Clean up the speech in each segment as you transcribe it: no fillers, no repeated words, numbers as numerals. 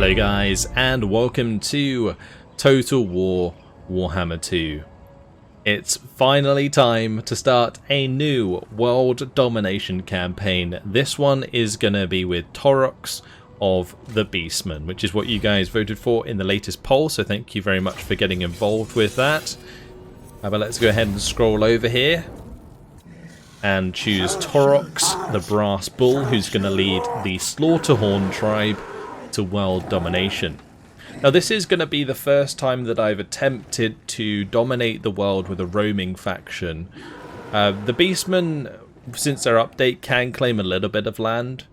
Hello guys, and welcome to Total War Warhammer 2. It's finally time to start a new world domination campaign. This one is going to be with Taurox of the Beastmen, which is what you guys voted for in the latest poll, so thank you very much for getting involved with that. But let's go ahead and scroll over here and choose Taurox the Brass Bull, who's going to lead the Slaughterhorn Tribe to world domination. Now this is going to be the first time that I've attempted to dominate the world with a roaming faction. The Beastmen, since their update, can claim a little bit of land,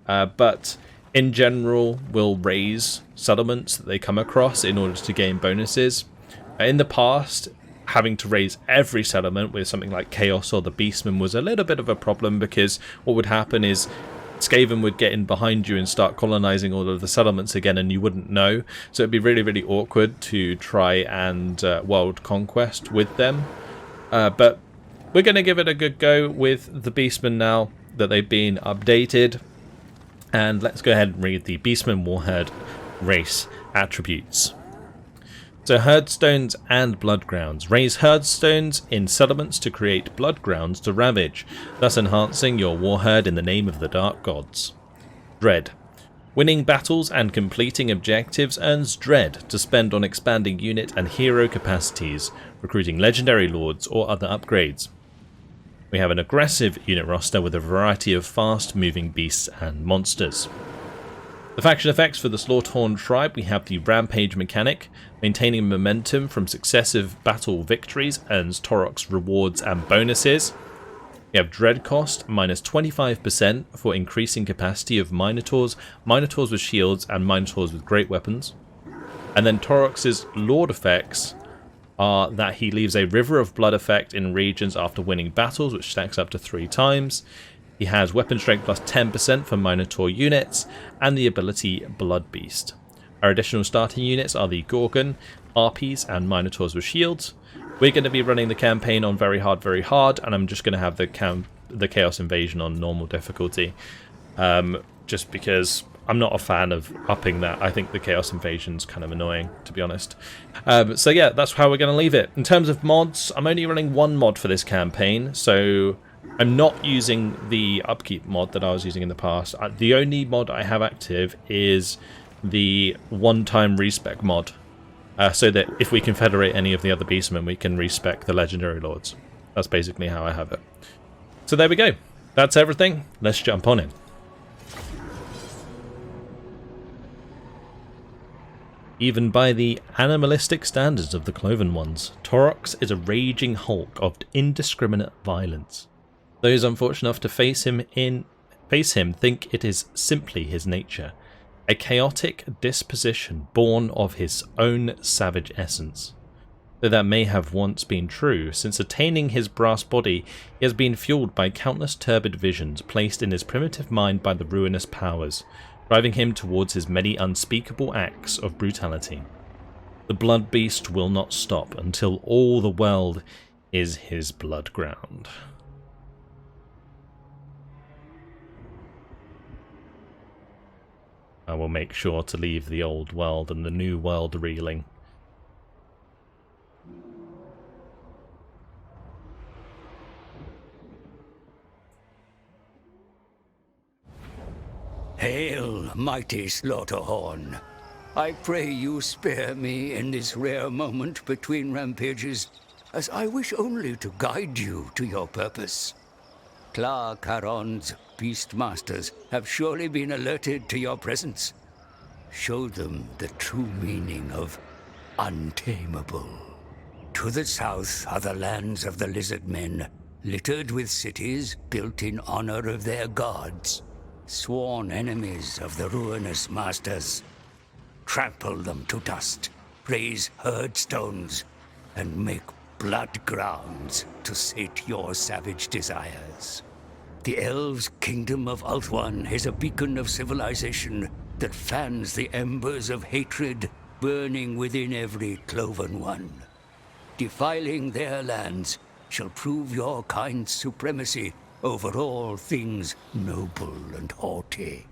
but in general will raise settlements that they come across in order to gain bonuses. In the past, having to raise every settlement with something like Chaos or the Beastmen was a little bit of a problem, because what would happen is Skaven would get in behind you and start colonizing all of the settlements again, and you wouldn't know. So it'd be really, really awkward to try and world conquest with them. But we're going to give it a good go with the Beastmen now that they've been updated. And let's go ahead and read the Beastman Warhead race attributes. So Herdstones and Bloodgrounds. Raise Herdstones in settlements to create Bloodgrounds to ravage, thus enhancing your Warhead in the name of the Dark Gods. Dread. Winning battles and completing objectives earns Dread to spend on expanding unit and hero capacities, recruiting legendary lords or other upgrades. We have an aggressive unit roster with a variety of fast-moving beasts and monsters. The faction effects for the Slaughterhorn Tribe: we have the Rampage mechanic. Maintaining momentum from successive battle victories earns Taurox rewards and bonuses. We have Dread cost, minus 25% for increasing capacity of Minotaurs, Minotaurs with shields and Minotaurs with great weapons. And then Taurox's Lord effects are that he leaves a River of Blood effect in regions after winning battles, which stacks up to 3 times. He has weapon strength plus 10% for Minotaur units, and the ability Blood Beast. Our additional starting units are the Gorgon, Harpies, and Minotaurs with shields. We're going to be running the campaign on very hard, and I'm just going to have the Chaos Invasion on normal difficulty. Just because I'm not a fan of upping that. I think the Chaos Invasion's kind of annoying, to be honest. So yeah, that's how we're going to leave it. In terms of mods, I'm only running one mod for this campaign, so I'm not using the upkeep mod that I was using in the past. The only mod I have active is the one-time respec mod, so that if we confederate any of the other Beastmen, we can respec the legendary lords. That's basically how I have it. So there we go. That's everything. Let's jump on in. Even by the animalistic standards of the Cloven Ones, Taurox is a raging hulk of indiscriminate violence. Those unfortunate enough to face him think it is simply his nature, a chaotic disposition born of his own savage essence. Though that may have once been true, since attaining his brass body, he has been fueled by countless turbid visions placed in his primitive mind by the ruinous powers, driving him towards his many unspeakable acts of brutality. The blood beast will not stop until all the world is his blood ground. I will make sure to leave the old world and the new world reeling. Hail, mighty Slaughterhorn. I pray you spare me in this rare moment between rampages, as I wish only to guide you to your purpose. Tla Caron's Beastmasters have surely been alerted to your presence. Show them the true meaning of untamable. To the south are the lands of the lizard men, littered with cities built in honor of their gods. Sworn enemies of the ruinous masters. Trample them to dust, raise herdstones, and make blood grounds to sate your savage desires. The elves' kingdom of Ulthuan is a beacon of civilization that fans the embers of hatred burning within every cloven one. Defiling their lands shall prove your kind's supremacy over all things noble and haughty.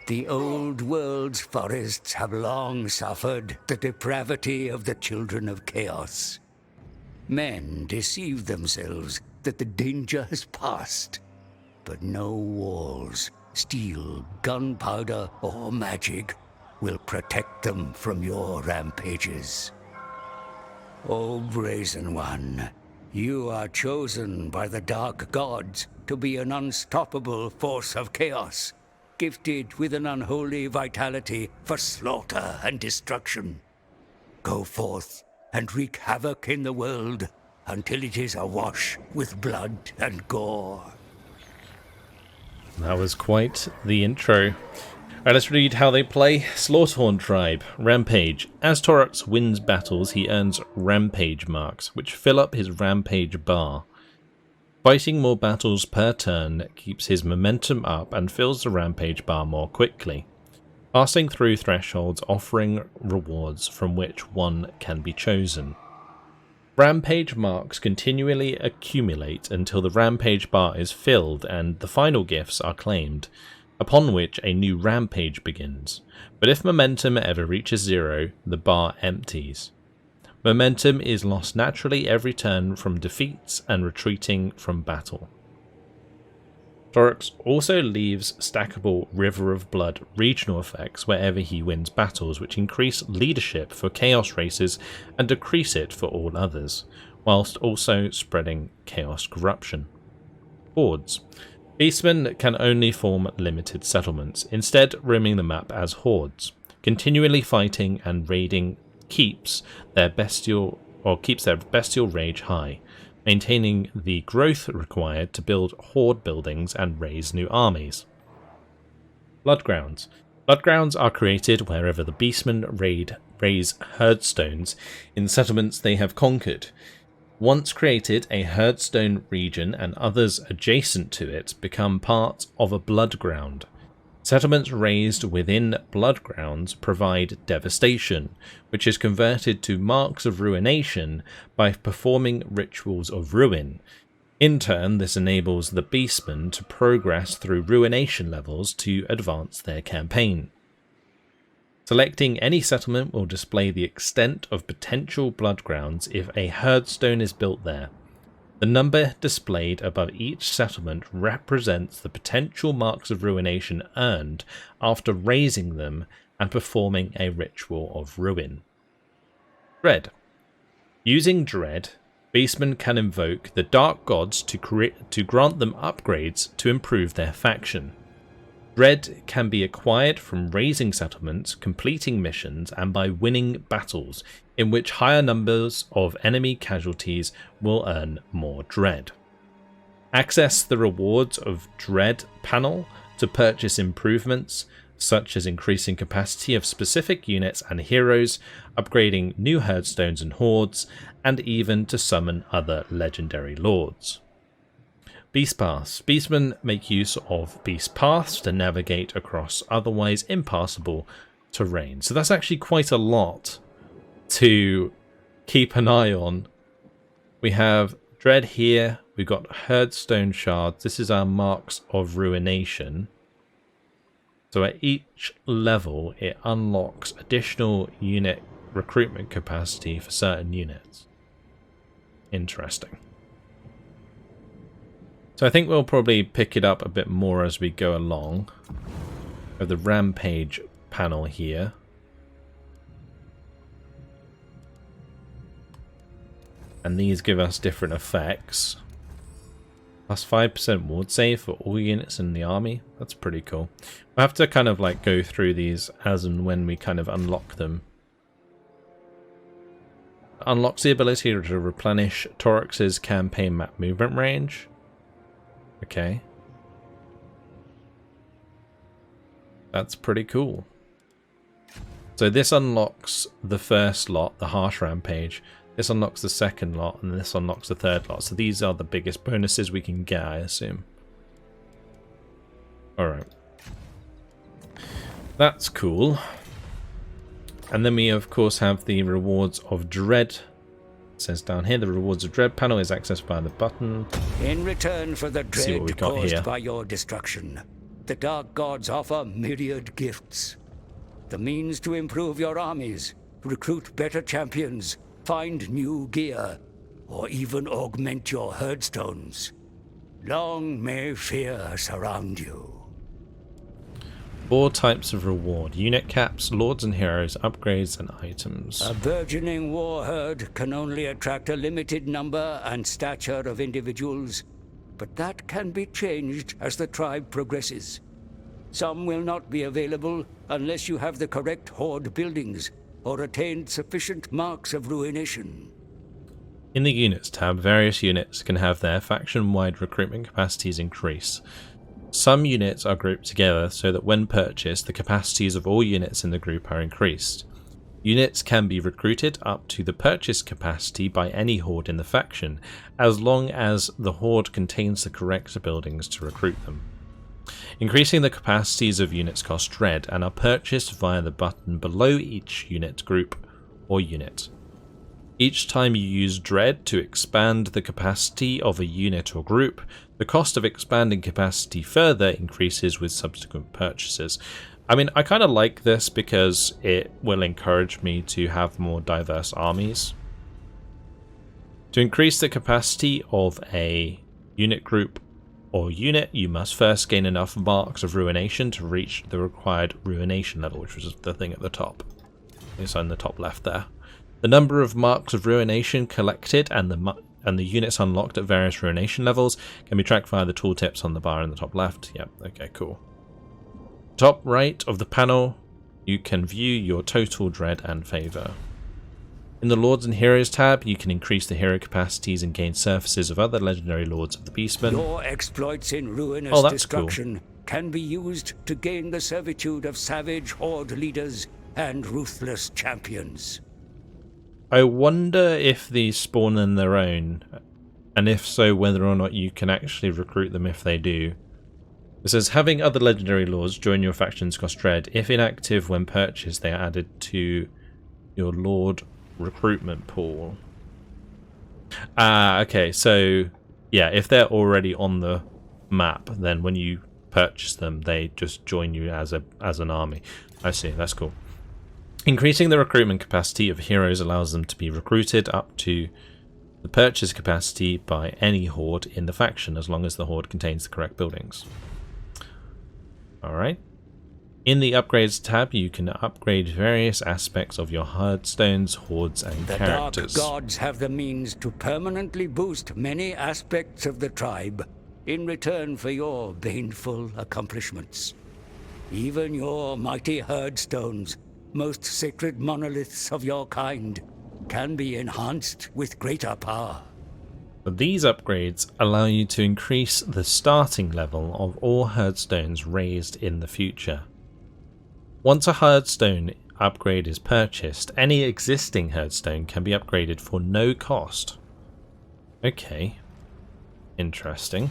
The old world's forests have long suffered the depravity of the children of chaos. Men deceive themselves that the danger has passed, but no walls, steel, gunpowder, or magic will protect them from your rampages. O Brazen One, you are chosen by the Dark Gods to be an unstoppable force of chaos, gifted with an unholy vitality for slaughter and destruction. Go forth and wreak havoc in the world until it is awash with blood and gore. That was quite the intro. Alright, let's read how they play. Slaughterhorn Tribe, Rampage. As Taurox wins battles, he earns Rampage marks, which fill up his Rampage bar. Fighting more battles per turn keeps his momentum up and fills the Rampage bar more quickly. Passing through thresholds offering rewards from which one can be chosen. Rampage marks continually accumulate until the Rampage bar is filled and the final gifts are claimed, upon which a new Rampage begins. But if momentum ever reaches 0, the bar empties. Momentum is lost naturally every turn from defeats and retreating from battle. Taurox also leaves stackable River of Blood regional effects wherever he wins battles, which increase leadership for chaos races and decrease it for all others, whilst also spreading chaos corruption. Hordes. Beastmen can only form limited settlements, instead roaming the map as hordes. Continually fighting and raiding keeps their bestial rage high, maintaining the growth required to build horde buildings and raise new armies. Bloodgrounds. Bloodgrounds are created wherever the Beastmen raise herdstones in settlements they have conquered. Once created, a herdstone region and others adjacent to it become part of a bloodground. Settlements raised within bloodgrounds provide devastation, which is converted to marks of ruination by performing rituals of ruin. In turn, this enables the Beastmen to progress through ruination levels to advance their campaign. Selecting any settlement will display the extent of potential bloodgrounds if a herdstone is built there. The number displayed above each settlement represents the potential marks of ruination earned after raising them and performing a ritual of ruin. Dread. Using Dread, Beastmen can invoke the Dark Gods to grant them upgrades to improve their faction. Dread can be acquired from raising settlements, completing missions, and by winning battles, in which higher numbers of enemy casualties will earn more Dread. Access the Rewards of Dread panel to purchase improvements, such as increasing capacity of specific units and heroes, upgrading new herdstones and hordes, and even to summon other legendary lords. Beast Paths. Beastmen make use of Beast Paths to navigate across otherwise impassable terrain. So that's actually quite a lot to keep an eye on. We have Dread here. We've got Herdstone Shards. This is our marks of ruination. So at each level, it unlocks additional unit recruitment capacity for certain units. Interesting. So I think we'll probably pick it up a bit more as we go along. We have the Rampage panel here. And these give us different effects. Plus 5% ward save for all units in the army. That's pretty cool. We'll have to kind of like go through these as and when we kind of unlock them. Unlocks the ability to replenish Taurox's campaign map movement range. Okay. That's pretty cool. So this unlocks the first lot, the Harsh Rampage. This unlocks the second lot, and this unlocks the third lot. So these are the biggest bonuses we can get, I assume. Alright. That's cool. And then we, of course, have the Rewards of Dread. It says down here, the Rewards of Dread panel is accessed by the button. In return for the dread caused by your destruction, the dark gods offer myriad gifts. The means to improve your armies, recruit better champions, find new gear, or even augment your herdstones. Long may fear surround you. 4 types of reward: unit caps, lords and heroes, upgrades, and items. A burgeoning war herd can only attract a limited number and stature of individuals, but that can be changed as the tribe progresses. Some will not be available unless you have the correct horde buildings or attained sufficient marks of ruination. In the Units tab, various units can have their faction-wide recruitment capacities increase. Some units are grouped together so that when purchased, the capacities of all units in the group are increased. Units can be recruited up to the purchase capacity by any horde in the faction, as long as the horde contains the correct buildings to recruit them. Increasing the capacities of units cost dread and are purchased via the button below each unit group or unit. Each time you use dread to expand the capacity of a unit or group, the cost of expanding capacity further increases with subsequent purchases. I mean, I kind of like this because it will encourage me to have more diverse armies. To increase the capacity of a unit group or unit, you must first gain enough marks of ruination to reach the required ruination level, which was the thing at the top. It's on the top left there. The number of marks of ruination collected and the units unlocked at various ruination levels can be tracked via the tooltips on the bar in the top left. Yep, okay, cool. Top right of the panel, you can view your total dread and favour. In the Lords and Heroes tab, you can increase the hero capacities and gain surfaces of other legendary lords of the Beastmen. Your exploits in ruinous destruction can be used to gain the servitude of savage horde leaders and ruthless champions. I wonder if these spawn on their own, and if so, whether or not you can actually recruit them if they do. It says, having other legendary lords join your factions cost dread. If inactive when purchased, they are added to your lord recruitment pool. Okay, so yeah, if they're already on the map, then when you purchase them, they just join you as an army. I see, that's cool. Increasing the recruitment capacity of heroes allows them to be recruited up to the purchase capacity by any horde in the faction, as long as the horde contains the correct buildings. Alright. In the Upgrades tab, you can upgrade various aspects of your herdstones, hordes, and characters. The Dark Gods have the means to permanently boost many aspects of the tribe in return for your baneful accomplishments. Even your mighty herdstones, most sacred monoliths of your kind, can be enhanced with greater power. These upgrades allow you to increase the starting level of all herdstones raised in the future. Once a herdstone upgrade is purchased, any existing herdstone can be upgraded for no cost. Okay, interesting.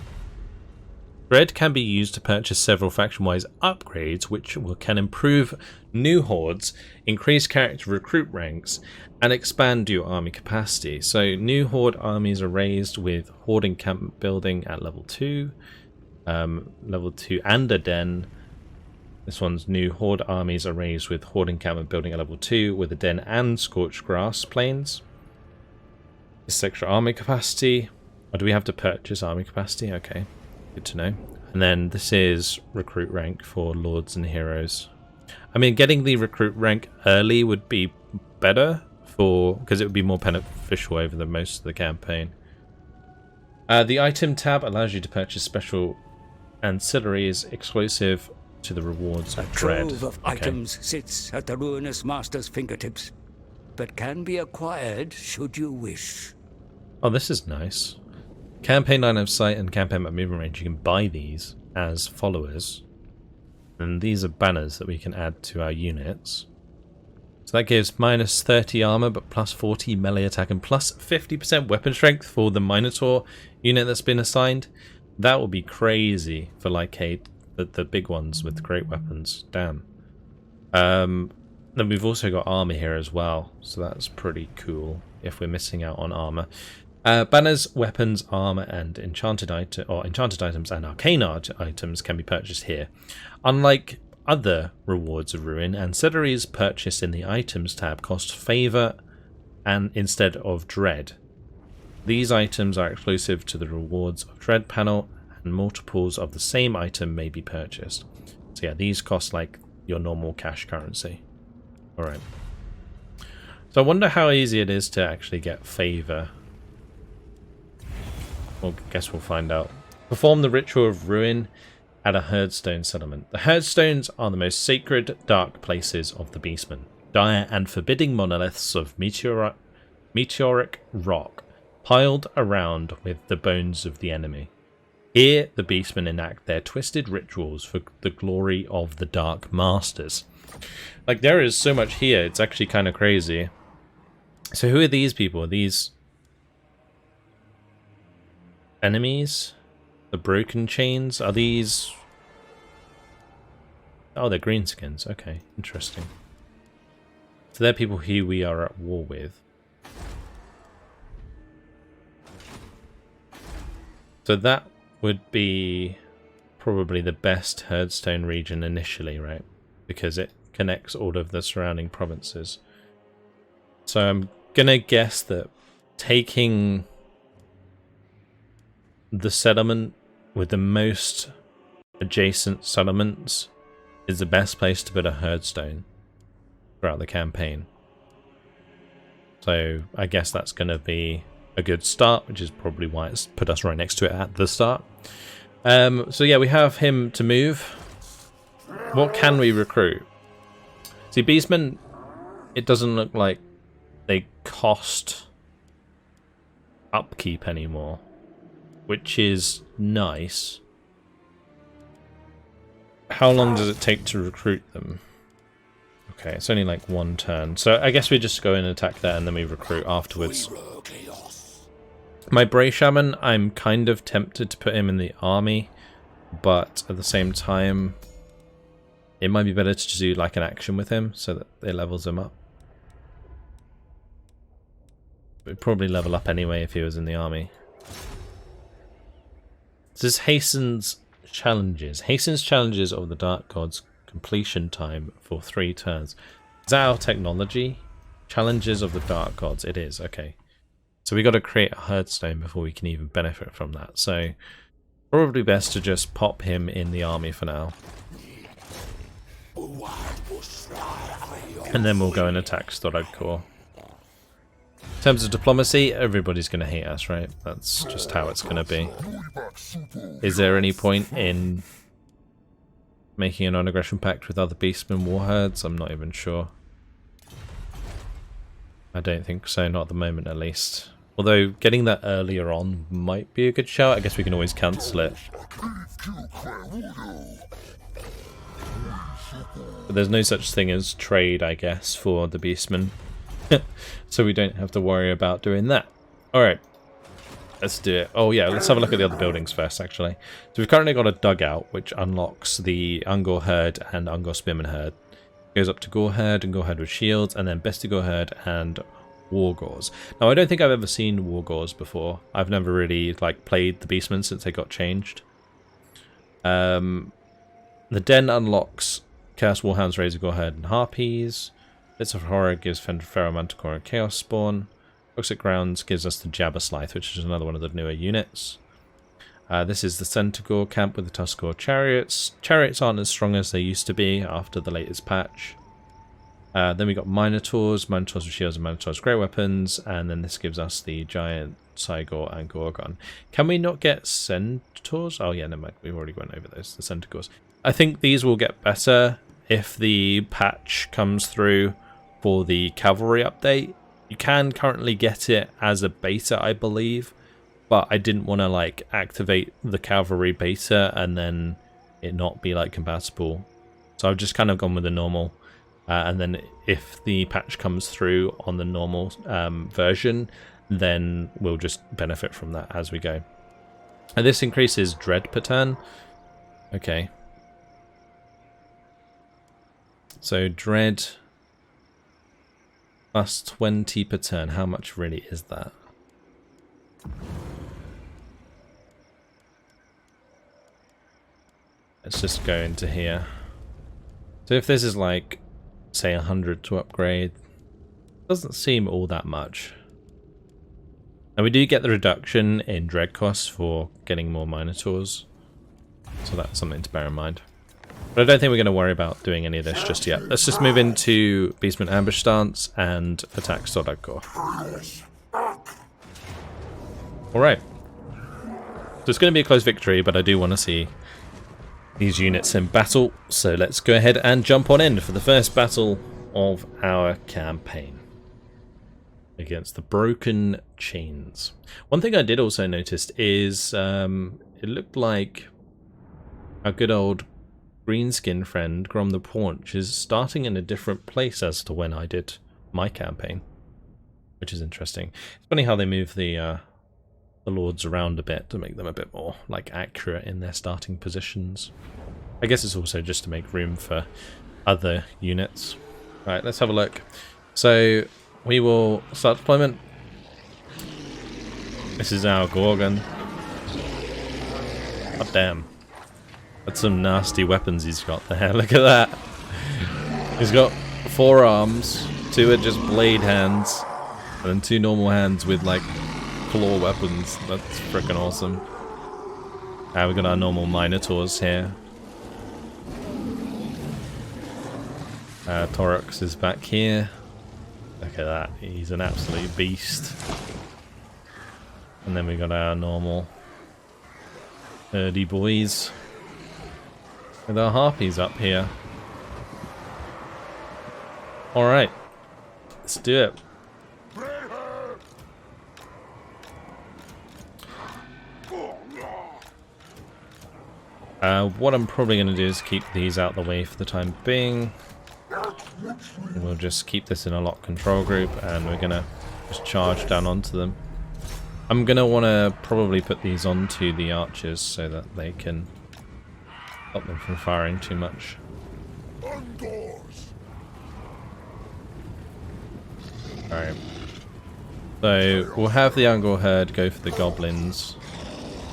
Dread can be used to purchase several faction-wise upgrades which can improve new hordes, increase character recruit ranks, and expand your army capacity. So new horde armies are raised with horde encampment building at level 2, and a den. This one's new horde armies are raised with horde encampment building at level 2 with a den and scorched grass plains. This extra army capacity. Or do we have to purchase army capacity? Okay. Good to know. And then this is recruit rank for lords and heroes. I mean, getting the recruit rank early would be better because it would be more beneficial over the most of the campaign. The item tab allows you to purchase special ancillaries exclusive to the rewards of dread. A trove of items sits at the ruinous master's fingertips, but can be acquired should you wish. Oh, this is nice. Campaign line of sight and campaign map movement range, you can buy these as followers. And these are banners that we can add to our units. So that gives minus 30 armor, but plus 40 melee attack and plus 50% weapon strength for the Minotaur unit that's been assigned. That will be crazy for like the big ones with great weapons. Damn. Then we've also got armor here as well, so that's pretty cool if we're missing out on armor. Banners, weapons, armor, and enchanted items and arcane items can be purchased here. Unlike other rewards of ruin, ancillaries purchased in the items tab cost favor and instead of dread. These items are exclusive to the rewards of dread panel, and multiples of the same item may be purchased. So yeah, these cost like your normal cash currency. Alright. So I wonder how easy it is to actually get favor. Well, I guess we'll find out. Perform the Ritual of Ruin at a Herdstone settlement. The Herdstones are the most sacred, dark places of the Beastmen. Dire and forbidding monoliths of meteoric rock piled around with the bones of the enemy. Here, the Beastmen enact their twisted rituals for the glory of the Dark Masters. Like, there is so much here, it's actually kind of crazy. So who are these people? Are these enemies? The broken chains? Are these... Oh, they're greenskins. Okay, interesting. So they're people who we are at war with. So that would be probably the best Herdstone region initially, right? Because it connects all of the surrounding provinces. So I'm gonna guess that taking the settlement with the most adjacent settlements is the best place to put a Herdstone throughout the campaign. So I guess that's gonna be a good start, which is probably why it's put us right next to it at the start. So yeah, we have him to move. What can we recruit? See, Beastmen, it doesn't look like they cost upkeep anymore, which is nice. How long does it take to recruit them? Okay, it's only like one turn. So I guess we just go in and attack that and then we recruit afterwards. My Bray Shaman, I'm kind of tempted to put him in the army, but at the same time, it might be better to do like an action with him so that it levels him up. We'd probably level up anyway if he was in the army. This is Hastens Challenges. Hastens Challenges of the Dark Gods completion time for 3 turns. Is that our technology? Challenges of the Dark Gods. It is, okay. So we got to create a Herdstone before we can even benefit from that. So probably best to just pop him in the army for now. And then we'll go and attack Storad Core. In terms of diplomacy, everybody's going to hate us, right? That's just how it's going to be. Is there any point in making a non-aggression pact with other Beastmen warheads? I'm not even sure. I don't think so, not at the moment at least. Although getting that earlier on might be a good shout. I guess we can always cancel it. But there's no such thing as trade, I guess, for the Beastmen. So we don't have to worry about doing that. Alright, let's do it. Oh yeah, let's have a look at the other buildings first, actually. So we've currently got a dugout, which unlocks the Ungor Herd and Ungor Spearman Herd. Goes up to Gore Herd and Gore Herd with shields, and then Bestial Herd and Wargors. Now, I don't think I've ever seen Wargors before. I've never really like played the Beastmen since they got changed. The Den unlocks Chaos Warhounds, Razor Gore Herd, and Harpies. Bits of Horror gives Pharaoh Manticore and Chaos Spawn. Toxic Grounds gives us the Jabber Scythe, which is another one of the newer units. This is the Centaur camp with the Tuskor Chariots. Chariots aren't as strong as they used to be after the latest patch. Then we got Minotaurs with shields and Minotaurs great weapons, and then this gives us the Giant, Cygor, and Gorgon. Can we not get Centaurs? Oh yeah, never mind, we already went over those, the Centaurs. I think these will get better if the patch comes through for the cavalry update. You can currently get it as a beta, I believe, but I didn't want to like activate the cavalry beta and then it not be like compatible. So I've just kind of gone with the normal. And then if the patch comes through on the normal version, then we'll just benefit from that as we go. And this increases dread per turn. Okay. So dread plus 20 per turn. How much really is that? Let's just go into here. So if this is like, say 100 to upgrade, doesn't seem all that much. And we do get the reduction in dread costs for getting more Minotaurs. So that's something to bear in mind. But I don't think we're going to worry about doing any of this just yet. Let's just move into Beastman ambush stance and attack Solid Core. Alright. So it's going to be a close victory, but I do want to see these units in battle. So let's go ahead and jump on in for the first battle of our campaign against the Broken Chains. One thing I did also notice is it looked like our good old greenskin friend Grom the Paunch is starting in a different place as to when I did my campaign, which is interesting. It's funny how they move the lords around a bit to make them a bit more like accurate in their starting positions. I guess it's also just to make room for other units. Right, let's have a look. So we will start deployment. This is our Gorgon. God damn. That's some nasty weapons he's got there. Look at that. He's got 4 arms, 2 are just blade hands, and then 2 normal hands with like claw weapons. That's freaking awesome. We've got our normal Minotaurs here. Taurox is back here. Look at that, he's an absolute beast. And then we got our normal herdy boys with our harpies up here. Alright, let's do it. What I'm probably going to do is keep these out the way for the time being. We'll just keep this in a lock control group and we're going to just charge down onto them. I'm going to want to probably put these onto the archers so that they can stop them from firing too much. Alright. So we'll have the Angor herd go for the goblins.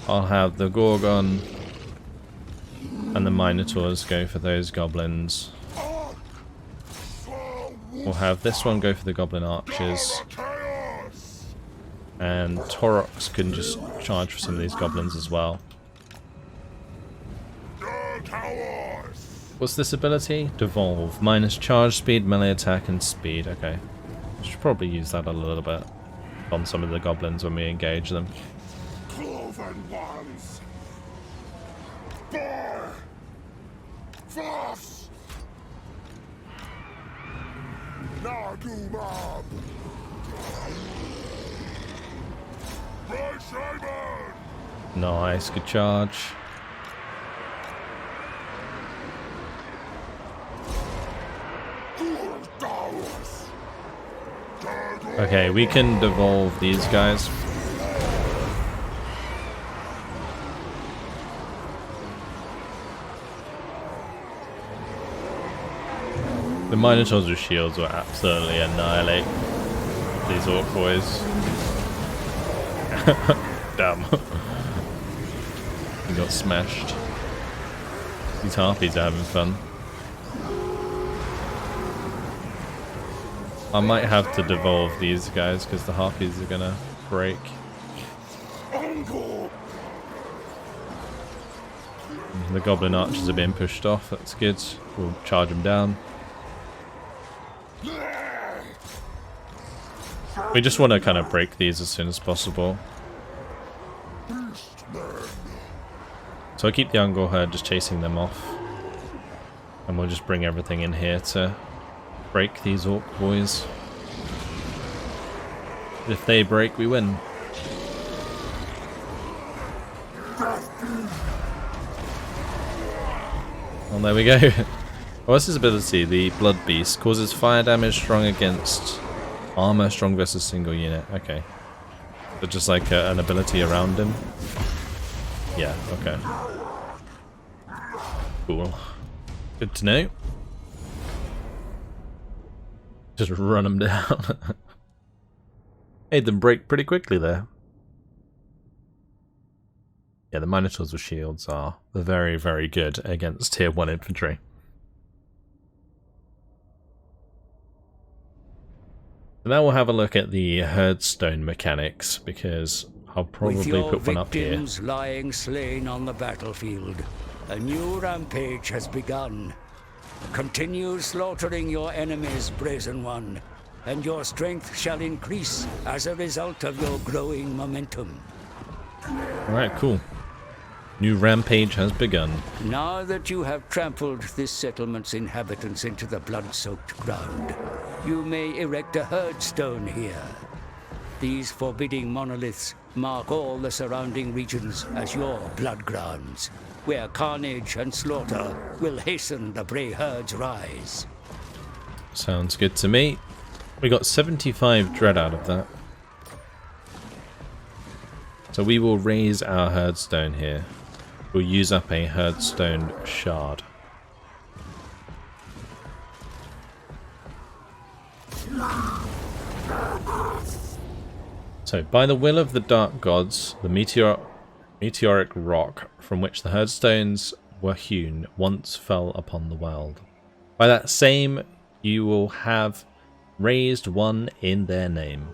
I'll have the Gorgon and the Minotaurs go for those goblins. We'll have this one go for the goblin archers. And Taurox can just charge for some of these goblins as well. What's this ability? Devolve. Minus charge speed, melee attack, and speed. Okay. I should probably use that a little bit on some of the goblins when we engage them. Cloven ones. Boar. Foss. Nagumab. Nice, good charge. Okay, we can devolve these guys. The Minotaurs with shields will absolutely annihilate these orc boys. Damn. He got smashed. These harpies are having fun. I might have to devolve these guys because the harpies are gonna break. The goblin archers are being pushed off, that's good. We'll charge them down. We just want to kind of break these as soon as possible. So I keep the Angor herd just chasing them off. And we'll just bring everything in here to break these orc boys. If they break, we win. Well, there we go. What's his ability? The Blood Beast causes fire damage strong against armor, strong versus single unit. Okay. So just like an ability around him. Yeah, okay. Cool. Good to know. Just run them down. Made them break pretty quickly there. Yeah, the Minotaurs with shields are very, very good against tier 1 infantry. Now we'll have a look at the Herdstone mechanics, because I'll probably put one up here. With your victims lying slain on the battlefield, a new rampage has begun. Continue slaughtering your enemies, Brazen One, and your strength shall increase as a result of your growing momentum. Alright, cool. New rampage has begun. Now that you have trampled this settlement's inhabitants into the blood-soaked ground, you may erect a herdstone here. These forbidding monoliths mark all the surrounding regions as your blood grounds, where carnage and slaughter will hasten the Bray Herd's rise. Sounds good to me. We got 75 dread out of that. So we will raise our herdstone here. We'll use up a herdstone shard. So, by the will of the dark gods, the meteoric rock from which the herdstones were hewn once fell upon the world. By that same, you will have raised one in their name.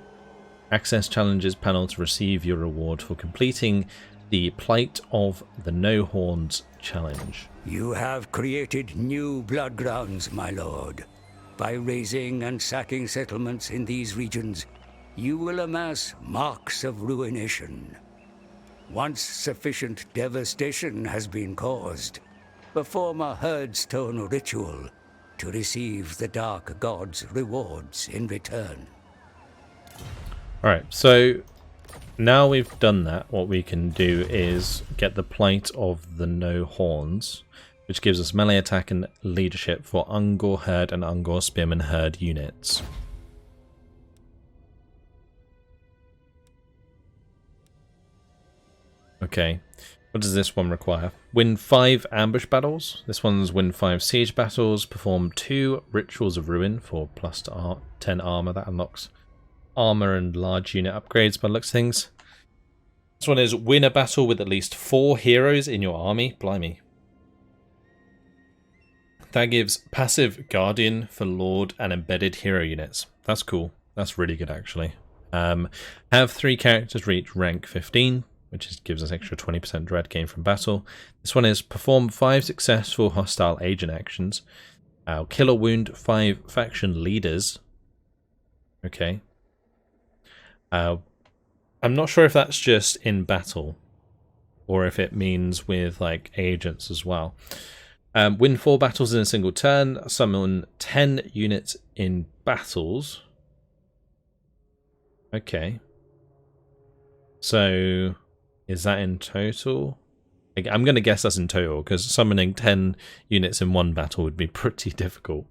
Access challenges panel to receive your reward for completing the Plight of the No Horns challenge. You have created new blood grounds, my lord. By raising and sacking settlements in these regions, you will amass marks of ruination. Once sufficient devastation has been caused, perform a Herdstone Ritual to receive the Dark God's rewards in return. Alright, so now we've done that, what we can do is get the Plight of the No Horns, which gives us melee attack and leadership for Ungor Herd and Ungor Spearman Herd units. Okay, what does this one require? Win 5 ambush battles. This one's win 5 siege battles. Perform 2 rituals of ruin for plus to 10 armor. That unlocks armor and large unit upgrades by the looks of things. This one is win a battle with at least 4 heroes in your army. Blimey. That gives passive guardian for lord and embedded hero units. That's cool. That's really good actually. Have 3 characters reach rank 15, which gives us extra 20% dread gain from battle. This one is perform 5 successful hostile agent actions. Kill or wound 5 faction leaders. Okay. I'm not sure if that's just in battle or if it means with like agents as well. Win 4 battles in a single turn. Summon 10 units in battles. Okay. So is that in total? I'm going to guess that's in total, because summoning 10 units in one battle would be pretty difficult.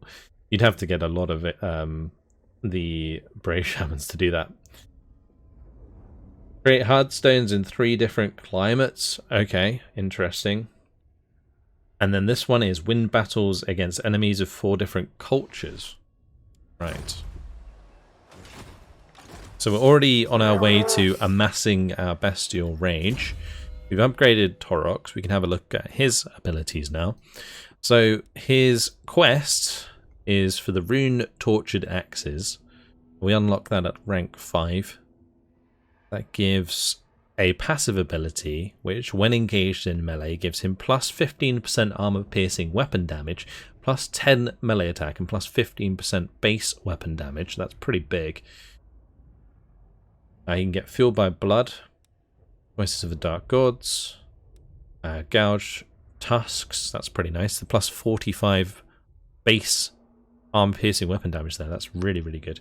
You'd have to get a lot of it, the Brave Shamans to do that. Create hardstones in 3 different climates. Okay, interesting. And then this one is win battles against enemies of 4 different cultures. Right. So we're already on our way to amassing our bestial rage. We've upgraded Taurox. We can have a look at his abilities now. So his quest is for the rune tortured axes. We unlock that at rank 5. That gives a passive ability, which when engaged in melee gives him plus 15% armor piercing weapon damage, plus 10 melee attack, and plus 15% base weapon damage. That's pretty big. He can get fueled by blood, voices of the dark gods, gouge tusks. That's pretty nice. The plus 45 base armor piercing weapon damage there. That's really, really good.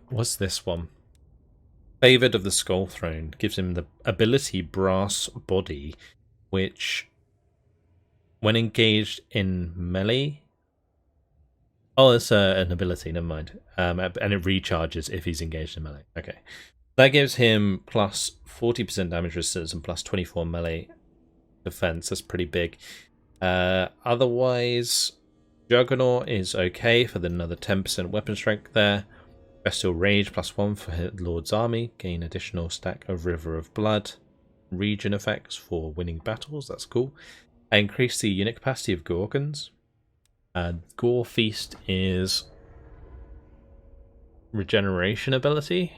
What's this one? Favored of the Skull Throne gives him the ability Brass Body, which, when engaged in melee... Oh, it's an ability, never mind. And it recharges if he's engaged in melee. Okay. That gives him plus 40% damage resistance and plus 24 melee defense. That's pretty big. Otherwise, Juggernaut is okay for another 10% weapon strength there. Bestial Rage plus 1 for Lord's Army. Gain additional stack of River of Blood. region effects for winning battles. That's cool. Increase the unit capacity of Gorgons. Gore Feast is regeneration ability.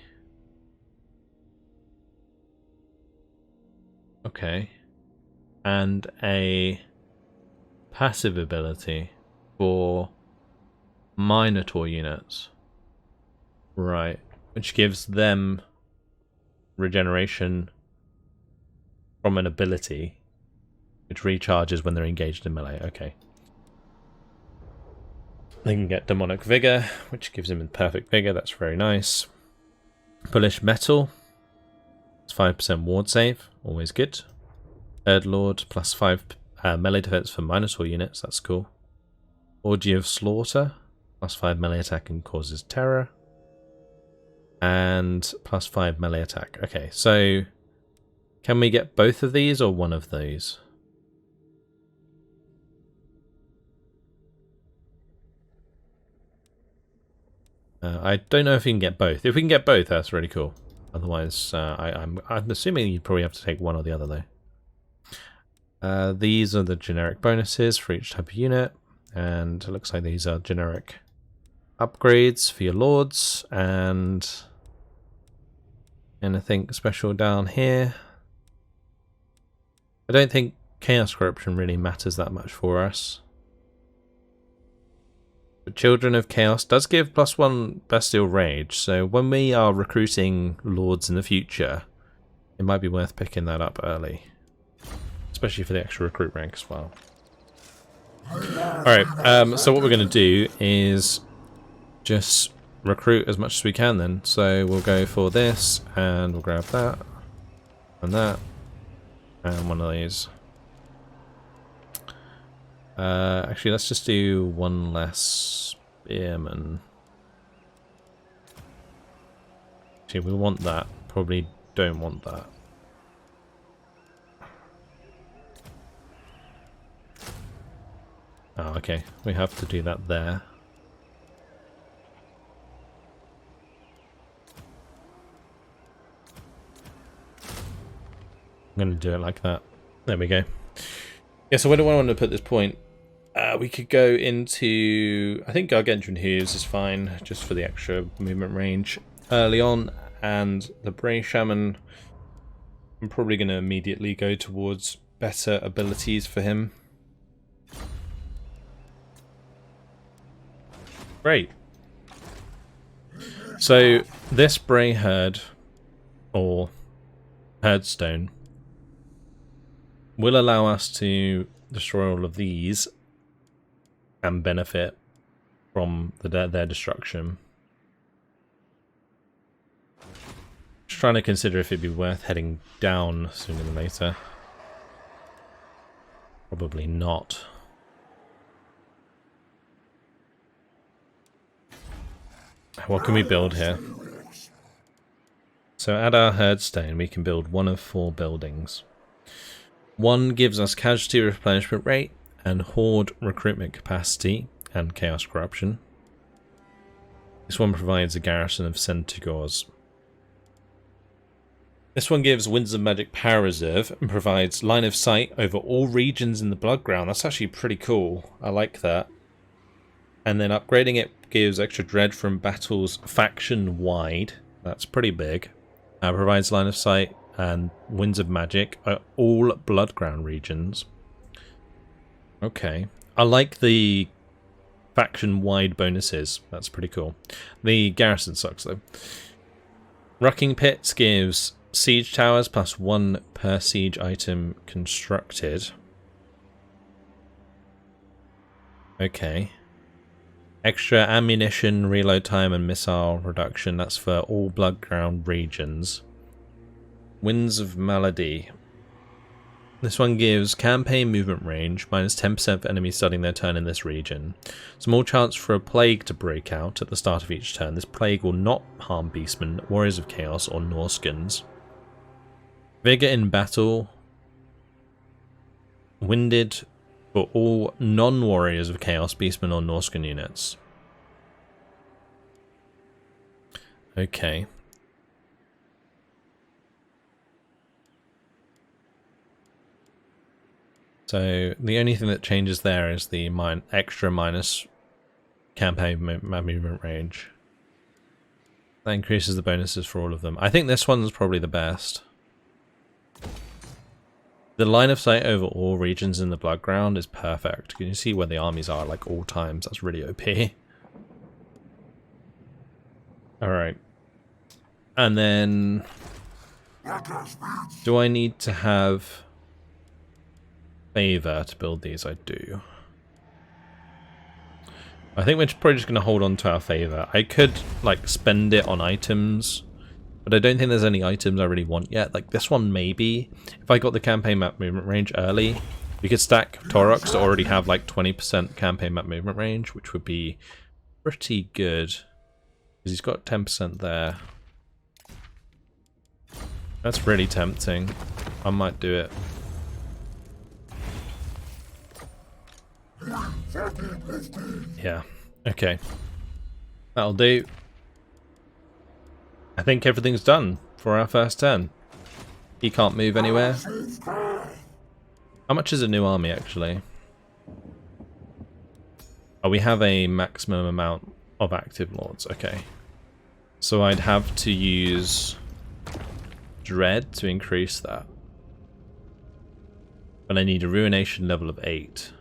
Okay. And a passive ability for Minotaur units. Right. Which gives them regeneration from an ability, which recharges when they're engaged in melee. Okay. They can get Demonic Vigor, which gives them perfect vigor. That's very nice. Bullish Metal. It's 5% ward save. Always good. Third Lord, plus 5 melee defense for Minotaur units. That's cool. Orgy of Slaughter. Plus 5 melee attack and causes terror. And plus 5 melee attack. Okay, so can we get both of these or one of those? I don't know if you can get both. If we can get both, that's really cool. Otherwise, I'm assuming you probably have to take one or the other, though. These are the generic bonuses for each type of unit, and it looks like these are generic upgrades for your lords, and anything special down here. I don't think Chaos Corruption really matters that much for us. But Children of Chaos does give +1 Bestial Rage, so when we are recruiting lords in the future, it might be worth picking that up early. Especially for the extra recruit rank as well. Alright, so what we're going to do is just recruit as much as we can then. So we'll go for this, and we'll grab that, and one of these. Actually, let's just do one less spearman. Actually, we want that. Probably don't want that. Oh, okay. We have to do that there. I'm going to do it like that. There we go. Yeah, so where do I want to put this point? We could go into... I think Gargantuan Hooves is fine, just for the extra movement range early on. And the Bray Shaman, I'm probably going to immediately go towards better abilities for him. Great. So this Bray Herd, or Herdstone, will allow us to destroy all of these and benefit from their destruction. Just trying to consider if it'd be worth heading down sooner than later. Probably not. What can we build here? So at our Herdstone we can build one of 4 buildings. One gives us casualty replenishment rate and horde recruitment capacity and chaos corruption. This one provides a garrison of centaurs. This one gives Winds of Magic power reserve and provides line of sight over all regions in the Bloodground. That's actually pretty cool. I like that. And then upgrading it gives extra dread from battles faction wide. That's pretty big. Provides line of sight and Winds of Magic are all Bloodground regions. Okay. I like the faction-wide bonuses. That's pretty cool. The garrison sucks, though. Rucking Pits gives siege towers +1 per siege item constructed. Okay. Extra ammunition, reload time, and missile reduction. That's for all Bloodground regions. Winds of Malady. This one gives campaign movement range, -10% for enemies starting their turn in this region. Small chance for a plague to break out at the start of each turn. This plague will not harm Beastmen, Warriors of Chaos, or Norskins. Vigor in battle. Winded for all non-Warriors of Chaos, Beastmen, or Norskin units. Okay. So the only thing that changes there is the extra minus campaign movement range. That increases the bonuses for all of them. I think this one's probably the best. The line of sight over all regions in the Bloodground is perfect. You can see where the armies are like all times. That's really OP. Alright. And then... do I need to have favor to build these? I do. I think we're probably just going to hold on to our favor. I could like spend it on items, but I don't think there's any items I really want yet. Like this one maybe. If I got the campaign map movement range early, we could stack Taurox to already have like 20% campaign map movement range, which would be pretty good. Because he's got 10% there. That's really tempting. I might do it. Yeah, okay. That'll do. I think everything's done for our first turn. He can't move anywhere. How much is a new army, actually? Oh, we have a maximum amount of active lords. Okay. So I'd have to use Dread to increase that. But I need a Ruination level of 8.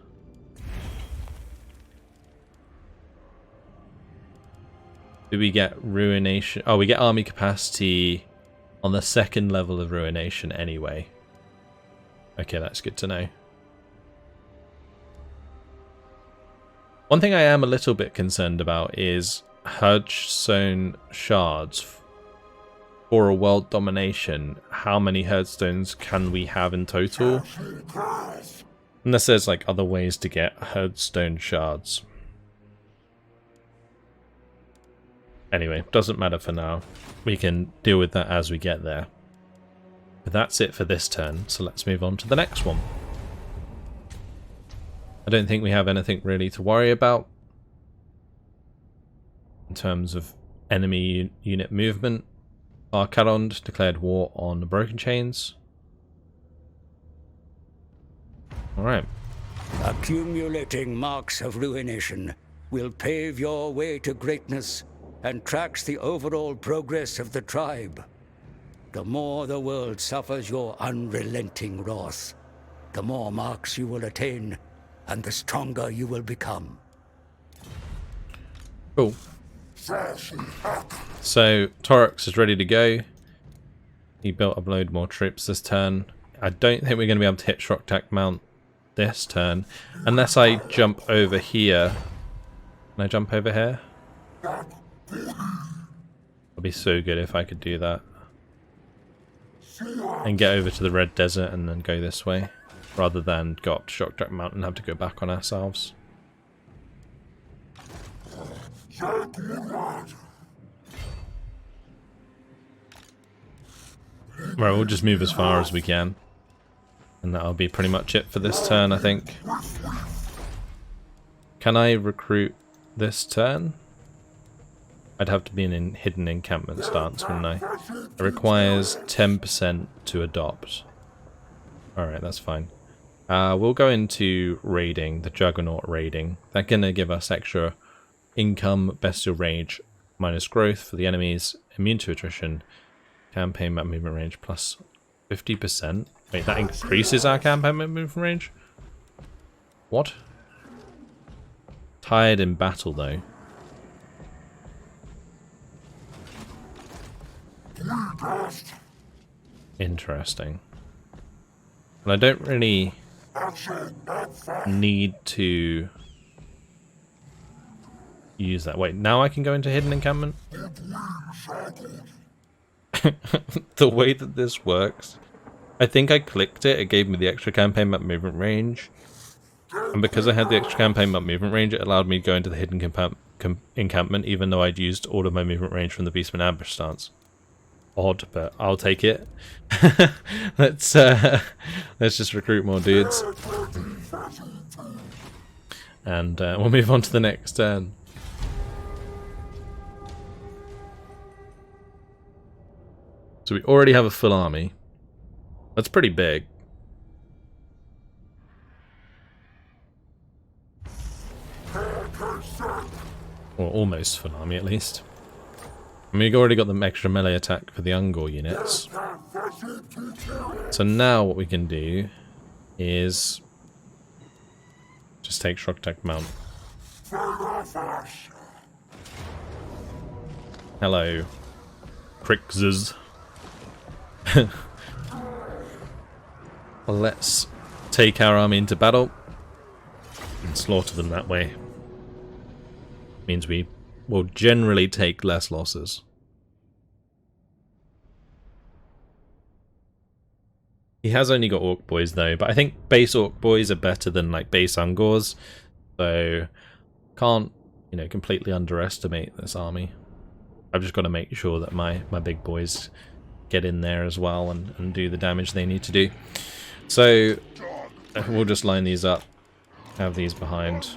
Do we get Ruination? Oh, we get army capacity on the second level of Ruination anyway. Okay, that's good to know. One thing I am a little bit concerned about is Herdstone shards for a world domination. How many Herdstones can we have in total? Unless there's like other ways to get Herdstone shards. Anyway, doesn't matter for now. We can deal with that as we get there. But that's it for this turn, so let's move on to the next one. I don't think we have anything really to worry about in terms of enemy unit movement. Arcadond declared war on the Broken Chains. Alright. Accumulating marks of ruination will pave your way to greatness and tracks the overall progress of the tribe. The more the world suffers your unrelenting wrath, the more marks you will attain, and the stronger you will become. Cool. So, Taurox is ready to go. He built a load more troops this turn. I don't think we're going to be able to hit Shock Mount this turn, unless I jump over here. Can I jump over here? It'd be so good if I could do that. And get over to the Red Desert and then go this way, rather than go up to Shock Mount and have to go back on ourselves. Right, we'll just move as far as we can. And that'll be pretty much it for this turn, I think. Can I recruit this turn? I'd have to be in a hidden encampment stance, wouldn't I? It requires 10% to adopt. Alright, that's fine. We'll go into raiding, the Juggernaut raiding. That's going to give us extra income, bestial rage, minus growth for the enemies, immune to attrition, campaign map movement range plus 50%. Wait, that increases our campaign map movement range? What? Tired in battle, though. Interesting. And I don't really need to use that. Wait, now I can go into hidden encampment? The way that this works, I think I clicked it, it gave me the extra campaign map movement range. And because I had the extra campaign map movement range, it allowed me to go into the hidden encampment, even though I'd used all of my movement range from the Beastman ambush stance. Odd, but I'll take it. Let's just recruit more dudes. And we'll move on to the next turn. So we already have a full army. That's pretty big. Or almost full army, at least. I mean, we've already got the extra melee attack for the Ungor units. So now what we can do is just take Shock Attack Mount. Hello, Crixes. Well, let's take our army into battle and slaughter them that way. Means we will generally take less losses. He has only got Orc Boys though, but I think base Orc Boys are better than like base Ungors, so can't, you know, completely underestimate this army. I've just got to make sure that my big boys get in there as well and do the damage they need to do. So we'll just line these up, have these behind,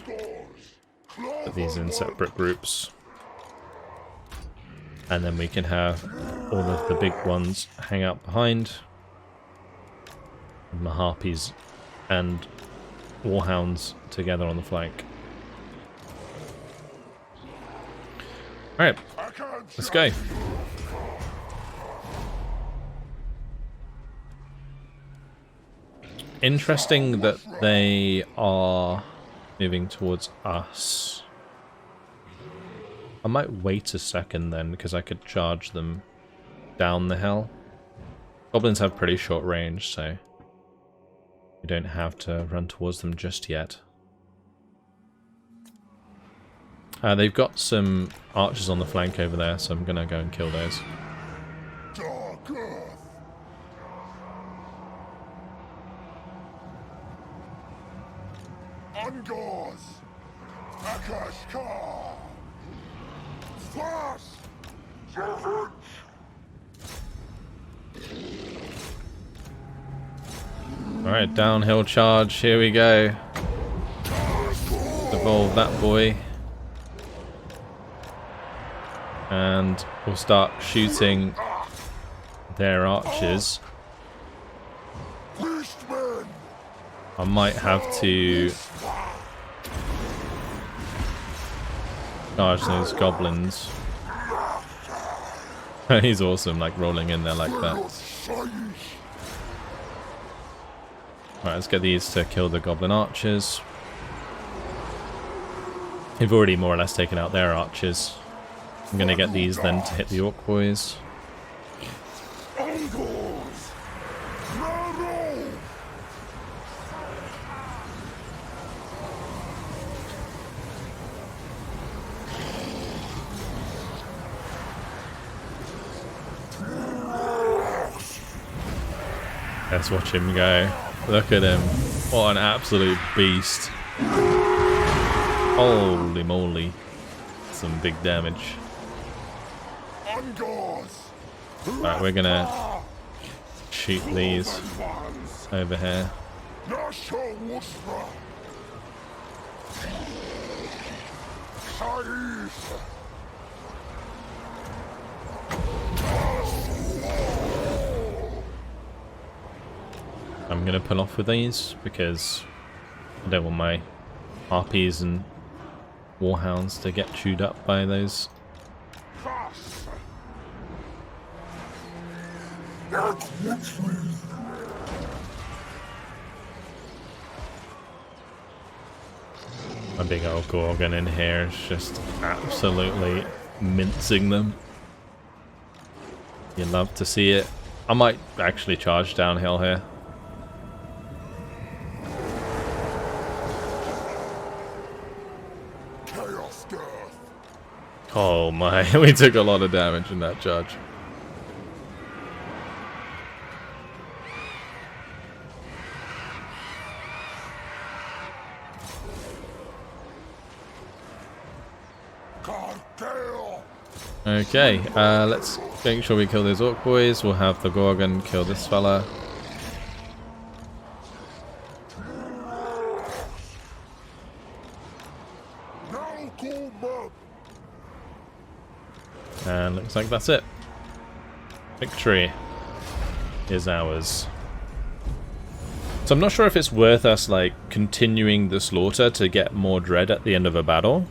put these in separate groups, and then we can have all of the big ones hang out behind. And the Harpies and Warhounds together on the flank. Alright, let's go. Interesting that they are moving towards us. I might wait a second then, because I could charge them down the hill. Goblins have pretty short range, so we don't have to run towards them just yet. They've got some archers on the flank over there, so I'm going to go and kill those. Alright, downhill charge, here we go. Evolve that boy. And we'll start shooting their archers. I might have to charge those goblins. He's awesome, like rolling in there like that. Right, let's get these to kill the goblin archers. They've already more or less taken out their archers. I'm gonna get these then to hit the Orc Boys. Let's watch him go. Look at him. What an absolute beast. Holy moly. Some big damage. Alright, we're gonna shoot these over here. I'm gonna pull off with these because I don't want my Harpies and Warhounds to get chewed up by those. My big old Gorgon in here is just absolutely mincing them. You love to see it. I might actually charge downhill here. Oh my, we took a lot of damage in that charge. Okay, let's make sure we kill those Orc Boys. We'll have the Gorgon kill this fella. And looks like that's it. Victory is ours. So I'm not sure if it's worth us like continuing the slaughter to get more dread at the end of a battle.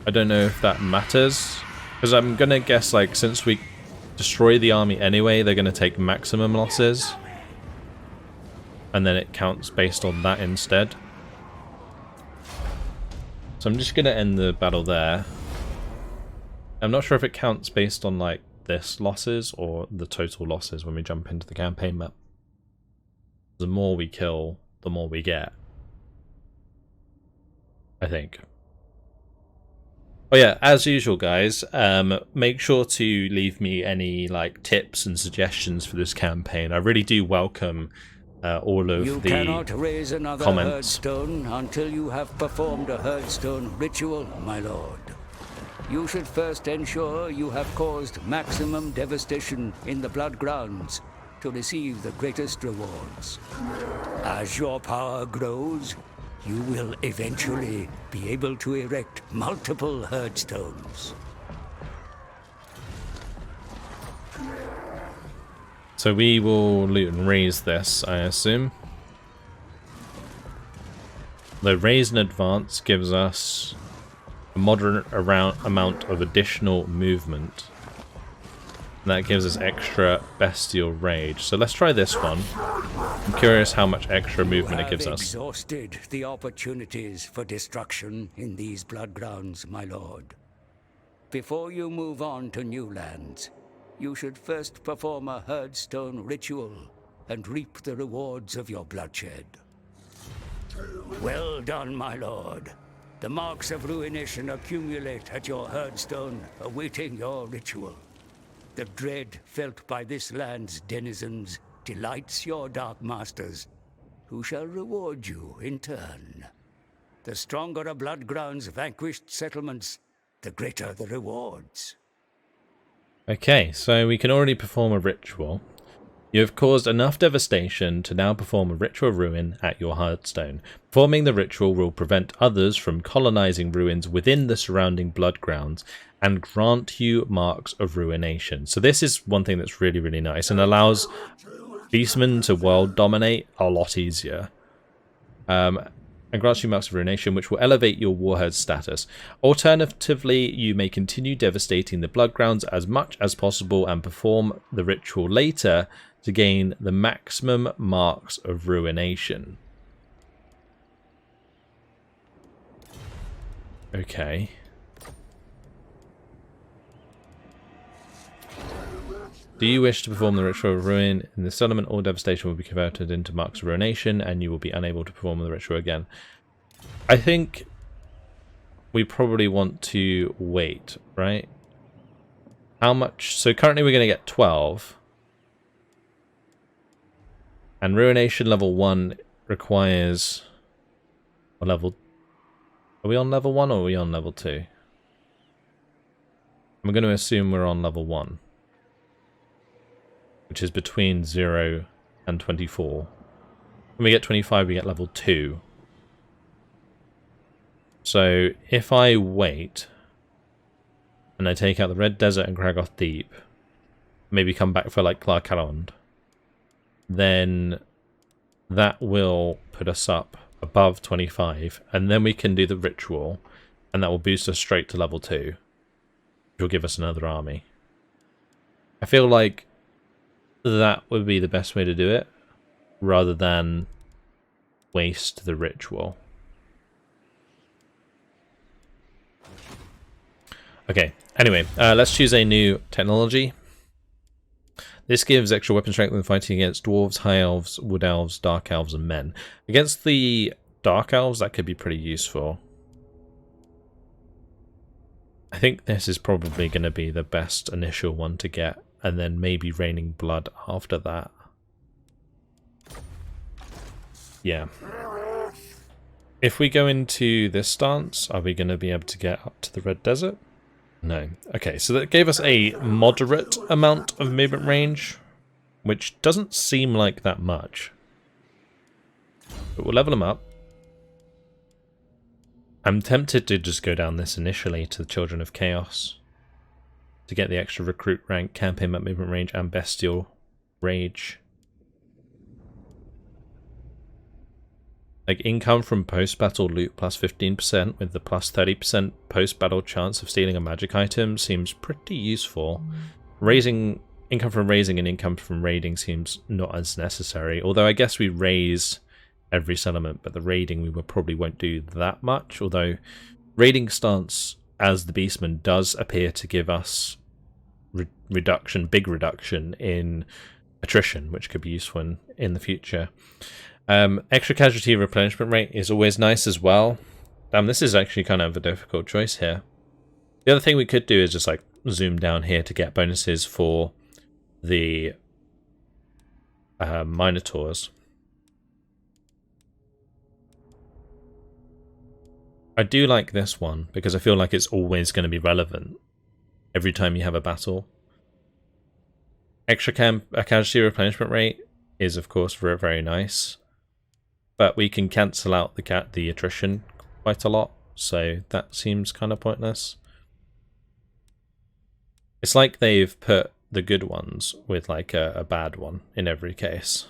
I don't know if that matters. Because I'm going to guess, like, since we destroy the army anyway, they're going to take maximum losses. And then it counts based on that instead. So I'm just going to end the battle there. I'm not sure if it counts based on, like, this losses or the total losses when we jump into the campaign map. The more we kill, the more we get. I think. Oh yeah, as usual guys, make sure to leave me any like tips and suggestions for this campaign. I really do welcome all of you the cannot raise another comments. Herdstone until you have performed a Herdstone Ritual, my lord. You should first ensure you have caused maximum devastation in the blood grounds to receive the greatest rewards. As your power grows, you will eventually be able to erect multiple Herdstones. So we will loot and raise this, I assume. The raise in advance gives us a moderate amount of additional movement. And that gives us extra Bestial Rage. So let's try this one. I'm curious how much extra movement it gives us. Exhausted the opportunities for destruction in these blood grounds, my lord. Before you move on to new lands, you should first perform a Herdstone Ritual and reap the rewards of your bloodshed. Well done, my lord. The marks of ruination accumulate at your Herdstone, awaiting your ritual. The dread felt by this land's denizens delights your dark masters, who shall reward you in turn. The stronger a blood ground's vanquished settlements, the greater the rewards. Okay, so we can already perform a ritual. You have caused enough devastation to now perform a ritual ruin at your Herdstone. Performing the ritual will prevent others from colonizing ruins within the surrounding blood grounds and grant you marks of ruination. So this is one thing that's really, really nice and allows Beastmen to world dominate a lot easier. And grants you marks of ruination, which will elevate your Warhead status. Alternatively, you may continue devastating the blood grounds as much as possible and perform the ritual later to gain the maximum marks of ruination. Okay. Do you wish to perform the ritual of ruin in the settlement? All devastation will be converted into marks of ruination and you will be unable to perform the ritual again. I think we probably want to wait, right? How much? So currently we're going to get 12. And ruination level 1 requires a level... Are we on level 1 or are we on level 2? I'm going to assume we're on level 1. Which is between 0 and 24. When we get 25, we get level 2. So if I wait, and I take out the Red Desert and Kragoth Deep, maybe come back for like Clarkalond, then that will put us up above 25, and then we can do the ritual, and that will boost us straight to level 2, which will give us another army. I feel like that would be the best way to do it, rather than waste the ritual. Okay, anyway, let's choose a new technology. This gives extra weapon strength when fighting against dwarves, high elves, wood elves, dark elves, and men. Against the dark elves, that could be pretty useful. I think this is probably going to be the best initial one to get, and then maybe Raining Blood after that. Yeah. If we go into this stance, are we going to be able to get up to the Red Desert? No. Okay, so that gave us a moderate amount of movement range, which doesn't seem like that much. But we'll level them up. I'm tempted to just go down this initially to the Children of Chaos to get the extra recruit rank, campaign map movement range, and bestial rage. Like income from post-battle loot plus 15% with the plus 30% post-battle chance of stealing a magic item seems pretty useful. Raising income from raising and income from raiding seems not as necessary, although I guess we raise every settlement, but the raiding we probably won't do that much, although raiding stance as the Beastman does appear to give us big reduction in attrition, which could be useful in the future. Extra casualty replenishment rate is always nice as well. This is actually kind of a difficult choice here. The other thing we could do is just like zoom down here to get bonuses for the Minotaurs. I do like this one because I feel like it's always going to be relevant every time you have a battle. Extra casualty replenishment rate is of course very, very nice, but we can cancel out the attrition quite a lot, so that seems kind of pointless. It's like they've put the good ones with like a bad one in every case.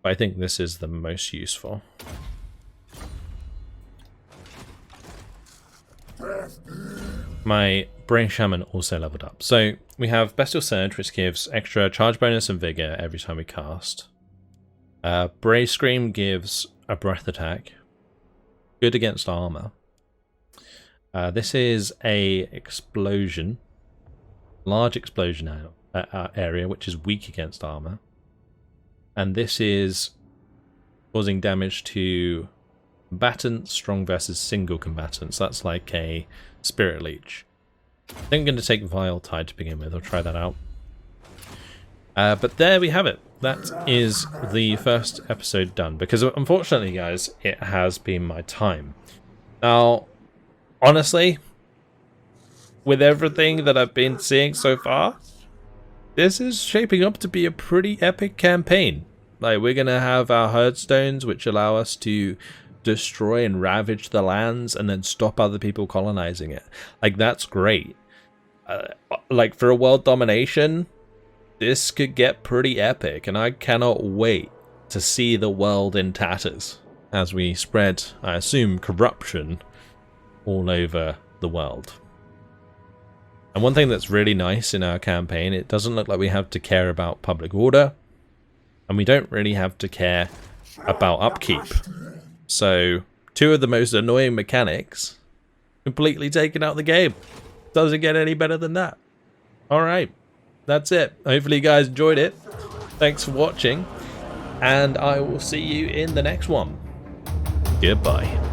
But I think this is the most useful. My Brain Shaman also leveled up. So we have Bestial Surge, which gives extra charge bonus and vigor every time we cast. Brave Scream gives a breath attack. Good against armor. This is a explosion. Large explosion area, which is weak against armor. And this is causing damage to combatants, strong versus single combatants. That's like a Spirit Leech. I think I'm going to take Vile Tide to begin with. I'll try that out. But there we have it. That is the first episode done. Because unfortunately, guys, it has been my time. Now, honestly, with everything that I've been seeing so far, this is shaping up to be a pretty epic campaign. Like, we're going to have our Herdstones, which allow us to destroy and ravage the lands and then stop other people colonizing it. Like, that's great. Like, for a world domination, this could get pretty epic, and I cannot wait to see the world in tatters as we spread, I assume, corruption all over the world. And one thing that's really nice in our campaign, it doesn't look like we have to care about public order, and we don't really have to care about upkeep. So, two of the most annoying mechanics completely taken out the game. Doesn't get any better than that. Alright, that's it. Hopefully you guys enjoyed it. Thanks for watching, and I will see you in the next one. Goodbye.